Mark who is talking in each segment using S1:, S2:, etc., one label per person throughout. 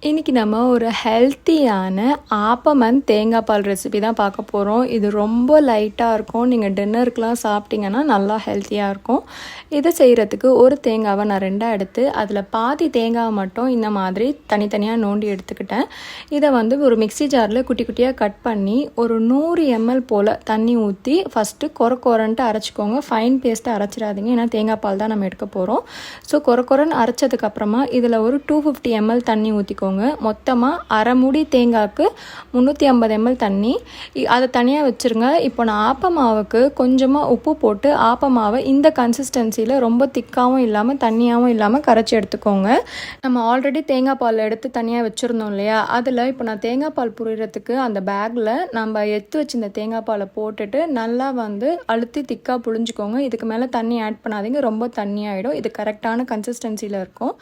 S1: இன்றைக்கி நம்ம ஒரு ஹெல்த்தியான ஆப்பம் அண்ட் தேங்காய் பால் ரெசிபி தான் பார்க்க போகிறோம். இது ரொம்ப லைட்டாக இருக்கும். நீங்கள் டின்னருக்குலாம் சாப்பிட்டிங்கன்னா நல்லா ஹெல்த்தியாக இருக்கும். இதை செய்கிறதுக்கு ஒரு தேங்காவை நான் 2ஆக எடுத்து அதில் பாதி தேங்காவை மட்டும் இந்த மாதிரி தனித்தனியாக நோண்டி எடுத்துக்கிட்டேன். இதை ஒரு மிக்ஸி ஜாரில் குட்டி குட்டியாக கட் பண்ணி ஒரு 100 ml போல் தண்ணி ஊற்றி ஃபஸ்ட்டு கொரன்ட்டு அரைச்சிக்கோங்க. ஃபைன் பேஸ்ட்டை அரைச்சிடாதீங்க, ஏன்னா தேங்காய் பால் தான் நம்ம எடுக்க போகிறோம். ஸோ கொரன்னு அரைச்சதுக்கப்புறமா இதில் ஒரு 250 ml தண்ணி ஊற்றிக்கோங்க. மொத்தமாக அரை மூடி தேங்காய்க்கு 350 ml தண்ணி, அதை தனியாக வச்சுருங்க. இப்போ நான் ஆப்ப மாவுக்கு கொஞ்சமாக உப்பு போட்டு ஆப்ப மாவை இந்த கன்சிஸ்டன்சியில் ரொம்ப திக்காகவும் இல்லாமல் தண்ணியாகவும் இல்லாமல் கரைச்சி எடுத்துக்கோங்க. நம்ம ஆல்ரெடி தேங்காய் பால் எடுத்து தனியாக வச்சுருந்தோம் இல்லையா, அதில் இப்போ நான் தேங்காய் பால் புரிகிறதுக்கு அந்த பேக்கில் நம்ம எடுத்து வச்சிருந்த தேங்காய் பாலை போட்டுட்டு நல்லா அழுத்தி திக்காக புழிஞ்சிக்கோங்க. இதுக்கு மேலே தண்ணி ஆட் பண்ணாதீங்க, ரொம்ப தண்ணியாகிடும். இது கரெக்டான கன்சிஸ்டன்சியில் இருக்கும்.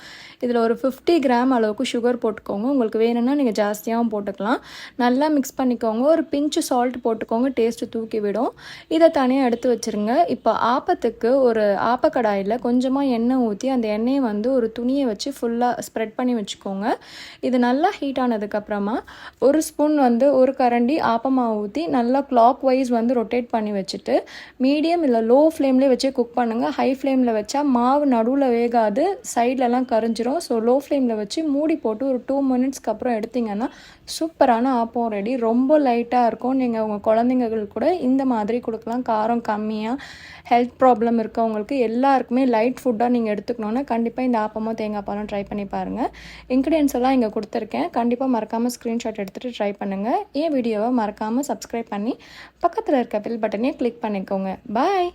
S1: இதில் ஒரு 50 கிராம் அளவுக்கு சுகர் போட்டுக்கோங்க. உங்களுக்கு வேணும்னா நீங்கள் ஜாஸ்தியாகவும் போட்டுக்கலாம். நல்லா மிக்ஸ் பண்ணிக்கோங்க. ஒரு பிஞ்சு சால்ட் போட்டுக்கோங்க, டேஸ்ட்டு தூக்கி விடும். இதை தனியாக எடுத்து வச்சுருங்க. இப்போ ஆப்பத்துக்கு ஒரு ஆப்பக்கடாயில் கொஞ்சமாக எண்ணெய் ஊற்றி அந்த எண்ணெயை ஒரு துணியை வச்சு ஃபுல்லாக ஸ்ப்ரெட் பண்ணி வச்சுக்கோங்க. இது நல்லா ஹீட் ஆனதுக்கப்புறமா ஒரு ஸ்பூன் ஒரு கரண்டி ஆப்பமாவை ஊற்றி நல்லா கிளாக் வைஸ் ரொட்டேட் பண்ணி வச்சுட்டு மீடியம் இல்லை லோ ஃப்ளேம்லேயே வச்சு குக் பண்ணுங்கள். ஹை ஃப்ளேமில் வச்சா மாவு நடுவில் வேகாது, சைட்லலாம் கரைஞ்சிரும். ஸோ லோ ஃப்ளேமில் வச்சு மூடி போட்டு ஒரு 2 மினிட்ஸ்க்கு அப்புறம் எடுத்திங்கன்னா சூப்பரான ஆப்பம் ரெடி. ரொம்ப லைட்டாக இருக்கும். நீங்கள் உங்கள் குழந்தைங்களுக்கு கூட இந்த மாதிரி கொடுக்கலாம். காரம் கம்மியாக, ஹெல்த் ப்ராப்ளம் இருக்கவங்களுக்கு எல்லாருக்குமே லைட் ஃபுட்டாக நீங்கள் எடுத்துக்கணுன்னா கண்டிப்பாக இந்த ஆப்பமோ தேங்காய் பாலும் ட்ரை பண்ணி பாருங்கள். இன்க்ரீடியன்ஸ் எல்லாம் இங்கே கொடுத்துருக்கேன். கண்டிப்பாக மறக்காமல் ஸ்க்ரீன்ஷாட் எடுத்துகிட்டு ட்ரை பண்ணுங்கள். என் வீடியோவை மறக்காமல் சப்ஸ்கிரைப் பண்ணி பக்கத்தில் இருக்க பெல் பட்டனையும் கிளிக் பண்ணிக்கோங்க. பாய்.